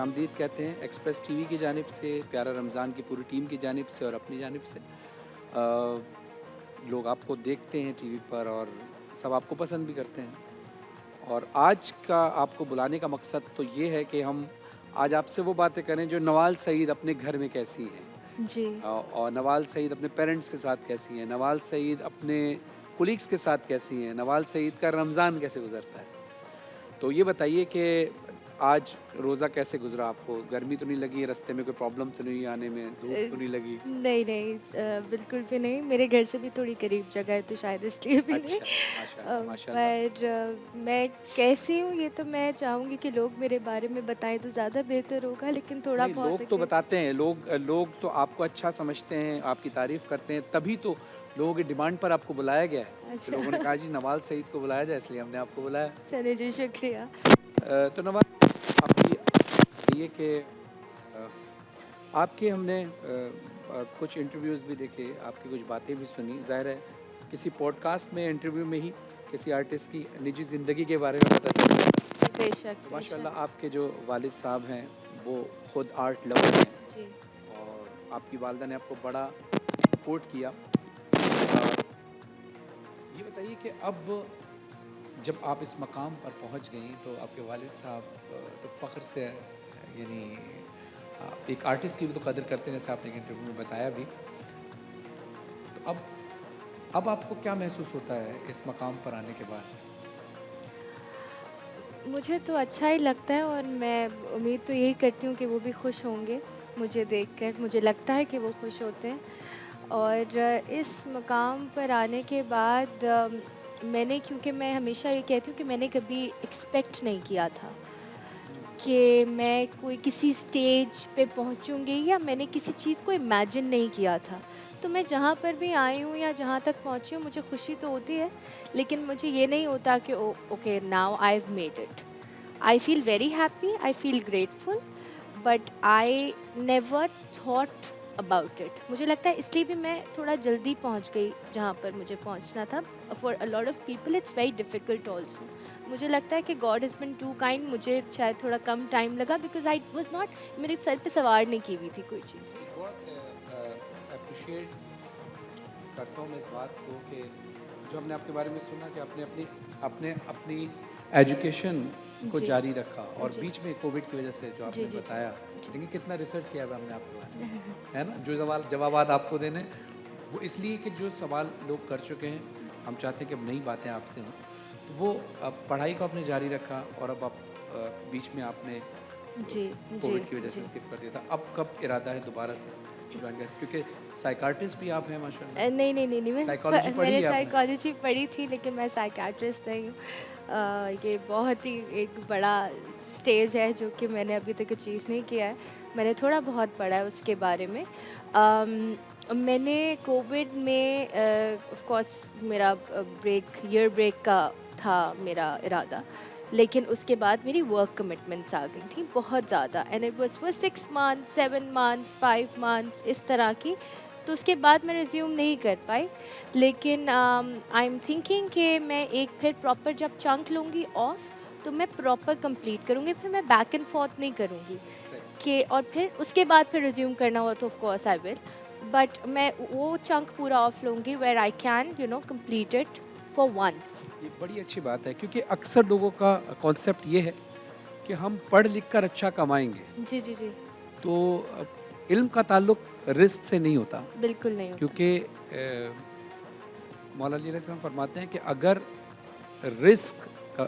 आमदीद कहते हैं एक्सप्रेस टीवी की जानिब से, प्यारा रमज़ान की पूरी टीम की जानिब से और अपनी जानिब से। लोग आपको देखते हैं टीवी पर और सब आपको पसंद भी करते हैं। और आज का आपको बुलाने का मकसद तो ये है कि हम आज आपसे वो बातें करें जो नवाल सईद अपने घर में कैसी हैं, जी। और नवाल सईद अपने पेरेंट्स के साथ कैसी हैं, नवाल सईद अपने कुलीग्स के साथ कैसी हैं, नवाल सईद का रमज़ान कैसे गुजरता है। तो ये बताइए कि आज रोज़ा कैसे गुजरा आपको? गर्मी तो नहीं लगी, रास्ते में कोई प्रॉब्लम तो नहीं आने में, धूप तो नहीं लगी? नहीं नहीं, बिल्कुल भी नहीं। मेरे घर से भी थोड़ी करीब जगह है तो शायद इसलिए भी नहीं। अच्छा, माशाल्लाह, माशाल्लाह। पर मैं कैसी हूँ ये तो मैं चाहूँगी कि लोग मेरे बारे में बताएं तो ज़्यादा बेहतर होगा, लेकिन थोड़ा नहीं, बहुत लोग तो अगर बताते हैं, लोग तो आपको अच्छा समझते हैं, आपकी तारीफ़ करते हैं, तभी तो लोगों की डिमांड पर आपको बुलाया गया है। तो लोगों ने अच्छा। कहा जी नवाल सईद को बुलाया जाए, इसलिए हमने आपको बुलाया। चलिए जी, शुक्रिया। तो नवाल, आप ये बताइए कि आपके हमने कुछ इंटरव्यूज़ भी देखे, आपकी कुछ बातें भी सुनी। ज़ाहिर है किसी पॉडकास्ट में, इंटरव्यू में ही किसी आर्टिस्ट की निजी ज़िंदगी के बारे में पता चलता है। बेशक तो बेशक। माशाल्लाह आपके जो वालिद साहब हैं वो खुद आर्ट लवर हैं जी। और आपकी वालदा ने आपको बड़ा सपोर्ट किया। ये बताइए कि अब जब आप इस मकाम पर पहुंच गई तो आपके वालिद साहब तो फ़ख्र से यानी एक आर्टिस्ट की भी तो कदर करते हैं, जैसे आपने एक इंटरव्यू में बताया भी। तो अब आपको क्या महसूस होता है इस मकाम पर आने के बाद? मुझे तो अच्छा ही लगता है और मैं उम्मीद तो यही करती हूँ कि वो भी खुश होंगे मुझे देखकर। मुझे लगता है कि वो खुश होते हैं। और इस मकाम पर आने के बाद मैंने, क्योंकि मैं हमेशा ये कहती हूँ कि मैंने कभी एक्सपेक्ट नहीं किया था कि मैं कोई किसी स्टेज पे पहुँचूँगी, या मैंने किसी चीज़ को इमेजिन नहीं किया था। तो मैं जहाँ पर भी आई हूँ या जहाँ तक पहुँची हूँ, मुझे खुशी तो होती है, लेकिन मुझे ये नहीं होता कि okay now I have made it. I feel very happy, I feel grateful, but I never thought about it. मुझे लगता है इसलिए भी मैं थोड़ा जल्दी पहुंच गई जहाँ पर मुझे पहुंचना था। For a lot of people it's very difficult also. मुझे लगता है कि God has been too kind. मुझे शायद थोड़ा कम टाइम लगा बिकॉज आई वॉज नॉट, मेरे सर पे सवार नहीं की हुई थी कोई चीज़। बहुत अप्रिशिएट करता हूँ मैं इस बात को कि जो हमने आपके बारे में सुना कि आपने अपनी अपने अपनी एजुकेशन को जी जारी रखा और जी बीच में कोविड की वजह से जो जी आपने जी बताया, जी लेकिन कितना रिसर्च किया हुआ हमने आपके बारे में, है ना? जो जवाबात आपको देने वो इसलिए कि जो सवाल लोग कर चुके हैं, हम चाहते हैं कि अब नई बातें आपसे हों। तो वो पढ़ाई को आपने जारी रखा और अब आप बीच में आपने जी जी कोविड की वजह से जी। स्किप कर दिया था। अब कब इरादा है दोबारा से ज्वाइन कर, क्योंकि साइकार्टिस्ट भी आप हैं माशाल्लाह, नहीं नहीं नहीं नहीं, साइकोलॉजी पढ़ी मैंने है आपने? साइकोलॉजी पढ़ी थी लेकिन मैं साइकियाट्रिस्ट नहीं हूँ। ये बहुत ही एक बड़ा स्टेज है जो कि मैंने अभी तक अचीव नहीं किया है। मैंने थोड़ा बहुत पढ़ा है उसके बारे में। मैंने कोविड में ऑफ कोर्स मेरा ईयर ब्रेक का था मेरा इरादा, लेकिन उसके बाद मेरी वर्क कमिटमेंट्स आ गई थी बहुत ज़्यादा, and it was for 6 months 7 months 5 months इस तरह की। तो उसके बाद मैं रिज्यूम नहीं कर पाई, लेकिन आई एम थिंकिंग कि मैं एक फिर प्रॉपर जब चंक लूँगी ऑफ तो मैं प्रॉपर कंप्लीट करूँगी, फिर मैं बैक एंड फोर्थ नहीं करूँगी सही। कि और फिर उसके बाद फिर रिज्यूम करना हुआ तो of course I will, but मैं वो चंक पूरा ऑफ लूँगी where I can complete it for once. ये बड़ी अच्छी बात है क्योंकि अक्सर लोगों का कॉन्सेप्ट ये है कि हम पढ़ लिख कर अच्छा कमाएंगे, जी जी जी। तो इल्म का ताल्लुक रिस्क से नहीं होता। बिल्कुल नहीं होता। क्योंकि मौला अली अलैहि सलाम फरमाते हैं कि अगर रिस्क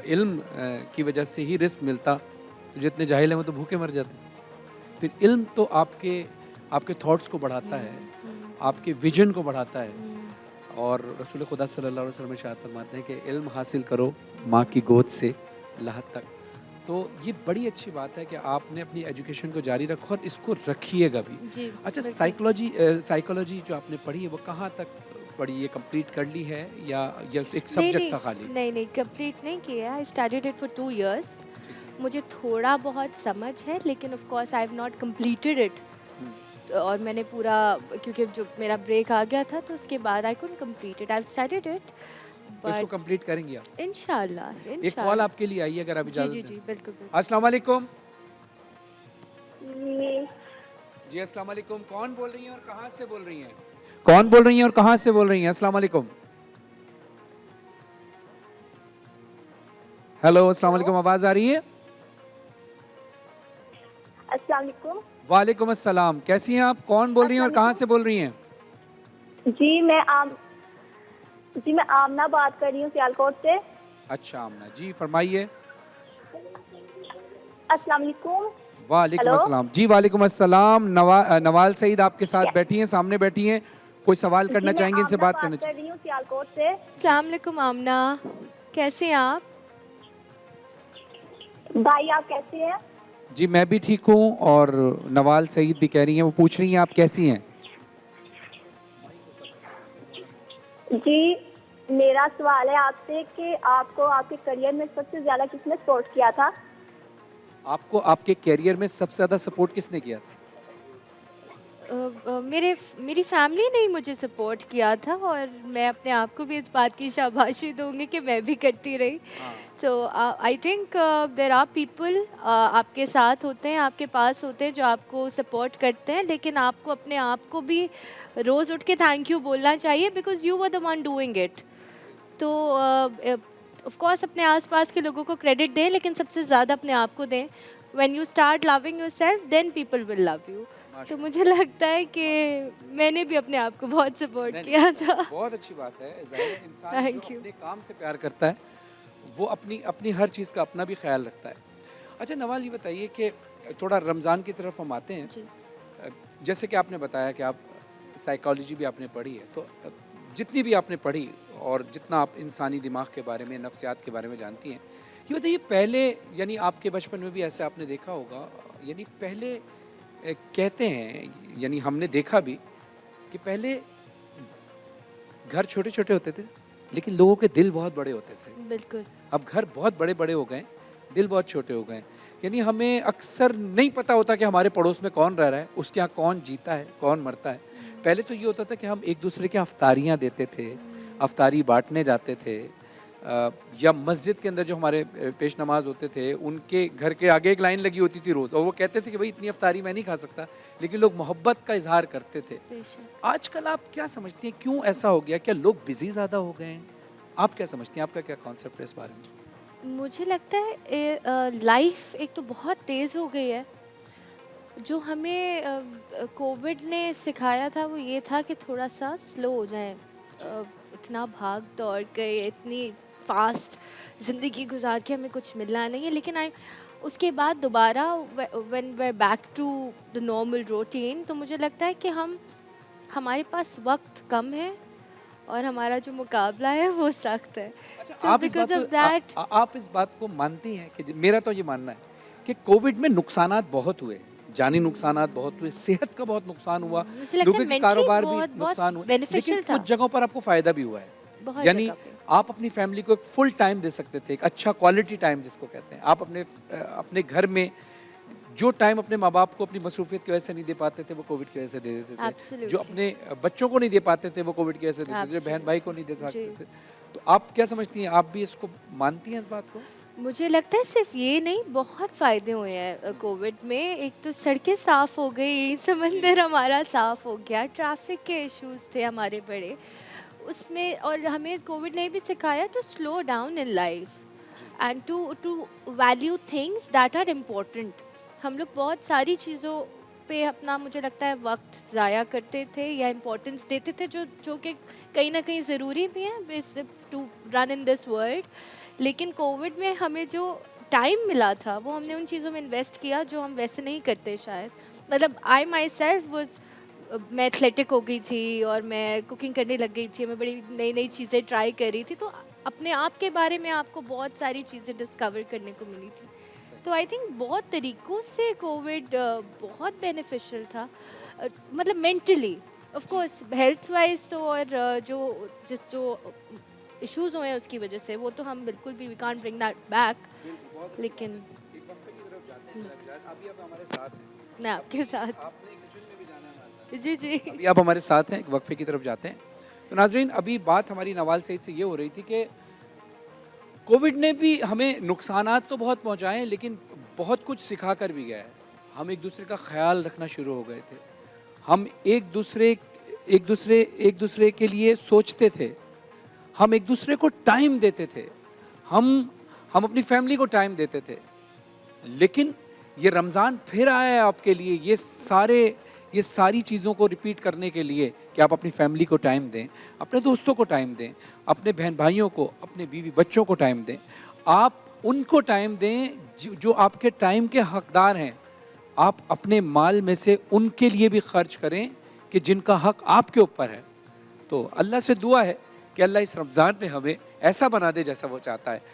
इल्म की वजह से ही रिस्क मिलता तो जितने जाहिल हैं वो तो भूखे मर जाते। तो इल्म तो आपके आपके थॉट्स को बढ़ाता है, हम्म, आपके विजन को बढ़ाता है। हम्म, और रसूल खुदा सल्लल्लाहु अलैहि वसल्लम इरशाद फरमाते हैं कि इल्म हासिल करो माँ की गोद से लहद तक। तो ये बड़ी अच्छी बात है कि आपने अपनी एजुकेशन को जारी रखा और इसको रखिएगा भी। जी अच्छा, बिल्कुल। साइकोलॉजी जो आपने पढ़ी है वो कहाँ तक पढ़ी है? कंप्लीट कर ली है या एक नहीं सब्जेक्ट नहीं था खाली? नहीं नहीं, कंप्लीट नहीं किया। I studied it for 2 years. ठीक है। मुझे थोड़ा बहुत समझ है, लेकिन of course I have not completed it. हम्म, और मैंने पूरा, क्योंकि जो मेरा ब्रेक आ गया था तो उसके बाद I couldn't complete it. I studied it तो इसको बट कंप्लीट करेंगी आप? इंशाल्लाह एक कॉल इंशाल्लाह। आपके लिए आई है, अगर आप जी इजाज़त जी दें। जी, बिल्कुल बिल्कुल। अस्सलाम वालेकुम। जी जी अस्सलाम वालेकुम। कौन बोल रही हैं और कहाँ से बोल रही हैं? कौन बोल रही हैं और कहाँ से बोल रही हैं? अस्सलाम वालेकुम। हेलो, अस्सलाम हेलो वालेकुम। आवाज़ आ रही है? अस्सलाम वालेकुम। वालेकुम अस्सलाम। कैसी हैं आप? कौन बोल रही हैं और अस्सलाम कहाँ वालेकुम। से बोल रही हैं? जी मैं आमना बात कर रही हूँ सियालकोट से। अच्छा आमना जी, फरमाइए। अस्सलाम वालेकुम। वालेकुम हेलो अस्सलाम जी। वालेकुम अस्सलाम। नवाल सईद आपके साथ क्या- बैठी हैं, सामने बैठी हैं। कोई सवाल जी करना मैं चाहेंगे, इनसे आमना बात बात करना कर चाहिए? रही हूँ सियालकोट से। अस्सलाम वालेकुम आमना, कैसे हैं आप? भाई आप कैसे हैं? जी मैं भी ठीक हूँ, और नवाल सईद भी कह रही हैं, वो पूछ रही हैं आप कैसी हैं? जी मेरा सवाल है आपसे कि आपको आपके करियर में सबसे ज्यादा किसने सपोर्ट किया था? आपको आपके कैरियर में सबसे ज़्यादा सपोर्ट किसने किया था? मेरी फैमिली ने ही मुझे सपोर्ट किया था, और मैं अपने आप को भी इस बात की शाबाशी दूंगी कि मैं भी करती रही। हाँ। So I think there are people आपके साथ होते हैं, आपके पास होते हैं जो आपको सपोर्ट करते हैं, लेकिन आपको अपने आप को भी रोज़ उठ के थैंक यू बोलना चाहिए, because you were the one doing it. तो ऑफ कोर्स अपने आसपास के लोगों को क्रेडिट दें, लेकिन सबसे ज़्यादा अपने आप को दें। When you start loving yourself then people will love you. तो माशाल्लाह। मुझे लगता है कि मैंने भी अपने आप को बहुत सपोर्ट नहीं, किया था। बहुत अच्छी बात है। ज़ाहिर है इंसान जो थैंक यू। अपने काम से प्यार करता है, वो अपनी अपनी हर चीज़ का अपना भी ख्याल रखता है। अच्छा नवाल, ये बताइए कि थोड़ा रमज़ान की तरफ हम आते हैं। जी जैसे कि आपने बताया कि आप साइकोलॉजी भी आपने पढ़ी है, तो जितनी भी आपने पढ़ी और जितना आप इंसानी दिमाग के बारे में, नफ्सियात के बारे में जानती हैं, ये बताइए पहले, यानी आपके बचपन में भी ऐसे आपने देखा होगा, यानी पहले कहते हैं, यानी हमने देखा भी कि पहले घर छोटे छोटे होते थे, लेकिन लोगों के दिल बहुत बड़े होते थे। बिल्कुल। अब घर बहुत बड़े बड़े हो गए, दिल बहुत छोटे हो गए। यानी हमें अक्सर नहीं पता होता कि हमारे पड़ोस में कौन रह रहा है, उसके यहाँ कौन जीता है, कौन मरता है। पहले तो ये होता था कि हम एक दूसरे के अफ्तारियाँ देते थे, अफ्तारी बांटने जाते थे, या मस्जिद के अंदर जो हमारे पेश नमाज होते थे, उनके घर के आगे एक लाइन लगी होती थी रोज़, और वो कहते थे कि भाई इतनी अफ्तारी मैं नहीं खा सकता, लेकिन लोग मोहब्बत का इजहार करते थे। बेशक। आजकल आप क्या समझती हैं, क्यों ऐसा हो गया? क्या लोग बिजी ज़्यादा हो गए हैं? आप क्या समझती हैं, आपका क्या कॉन्सेप्ट है इस बारे में? मुझे लगता है लाइफ एक तो बहुत तेज़ हो गई है। जो हमें कोविड ने सिखाया था वो ये था कि थोड़ा सा स्लो हो जाए। इतना भाग दौड़ के इतनी फास्ट ज़िंदगी गुजार के हमें कुछ मिलना नहीं है, लेकिन आई उसके बाद दोबारा when we back to the normal routine, तो मुझे लगता है कि हमारे पास वक्त कम है और हमारा जो मुकाबला है वो सख्त है। अच्छा, तो आप इस बिकॉज बात ऑफ को दैट आप इस बात को मानती हैं कि मेरा तो ये मानना है कि कोविड में नुकसानात बहुत हुए, जानी नुकसानात बहुत हुए, सेहत का बहुत नुकसान हुआ, मुझे लगता लोगों है के मेंटली कारोबार भी बहुत बहुत नुकसान हुए, लेकिन बेनिफिशियल था, कुछ जगहों पर आपको फायदा भी हुआ है। बहुत यानी जगह पे। आप अपनी फैमिली को एक फुल टाइम दे सकते थे, एक अच्छा क्वालिटी टाइम जिसको कहते हैं। आप अपने घर में जो टाइम अपने माँ बाप को अपनी मसरूफियत की वजह से नहीं दे पाते थे, वो कोविड की वजह से दे देते थे। जो एब्सोल्युटली। अपने बच्चों को नहीं दे पाते थे, वो कोविड की वजह से देते थे। जो बहन Absolutely. भाई को नहीं दे सकते जी। थे। तो आप क्या समझती हैं, आप भी इसको मानती हैं इस बात को? मुझे लगता है सिर्फ ये नहीं, बहुत फ़ायदे हुए हैं कोविड में। एक तो सड़कें साफ़ हो गई, समंदर हमारा साफ़ हो गया, ट्रैफिक के इश्यूज़ थे हमारे बड़े उसमें, और हमें कोविड ने भी सिखाया to slow down in life and to value things that are important. हम लोग बहुत सारी चीज़ों पे अपना, मुझे लगता है, वक्त ज़ाया करते थे या इम्पोर्टेंस देते थे, जो कि कहीं ना कहीं ज़रूरी भी हैं to run in this world. लेकिन कोविड में हमें जो टाइम मिला था वो हमने उन चीज़ों में इन्वेस्ट किया जो हम वैसे नहीं करते शायद। मतलब आई माई सेल्फ वॉज, मैं एथलेटिक हो गई थी और मैं कुकिंग करने लग गई थी, मैं बड़ी नई नई चीज़ें ट्राई कर रही थी, तो अपने आप के बारे में आपको बहुत सारी चीज़ें डिस्कवर करने को मिली थी। तो आई थिंक बहुत तरीक़ों से कोविड बहुत बेनिफिशियल था, मतलब mentally of course, health wise तो, और जो इश्यूज हुए हैं उसकी वजह से, वो तो हम बिल्कुल भी we can't bring that back. लेकिन एक वक्फे की तरफ जाते हैं, अभी आप हमारे साथ हैं। मैं आपके साथ, आपने किचन में भी जाना है हमारे साथ। जी जी अभी आप हमारे साथ हैं, एक वक्फे की तरफ जाते हैं। तो नाजरीन, अभी बात हमारी नवाल सईद से ये हो रही थी कि कोविड ने भी हमें नुकसानात तो बहुत पहुंचाए, लेकिन बहुत कुछ सिखा कर भी गया है। हम एक दूसरे का ख्याल रखना शुरू हो गए थे। हम एक दूसरे के लिए सोचते थे। हम एक दूसरे को टाइम देते थे। हम अपनी फैमिली को टाइम देते थे। लेकिन ये रमज़ान फिर आया है आपके लिए ये सारी चीज़ों को रिपीट करने के लिए कि आप अपनी फैमिली को टाइम दें, अपने दोस्तों को टाइम दें, अपने बहन भाइयों को, अपने बीवी बच्चों को टाइम दें। आप उनको टाइम दें जो आपके टाइम के हकदार हैं। आप अपने माल में से उनके लिए भी खर्च करें कि जिनका हक आपके ऊपर है। तो अल्लाह से दुआ है कि अल्लाह इस रमज़ान में हमें ऐसा बना दे जैसा वो चाहता है।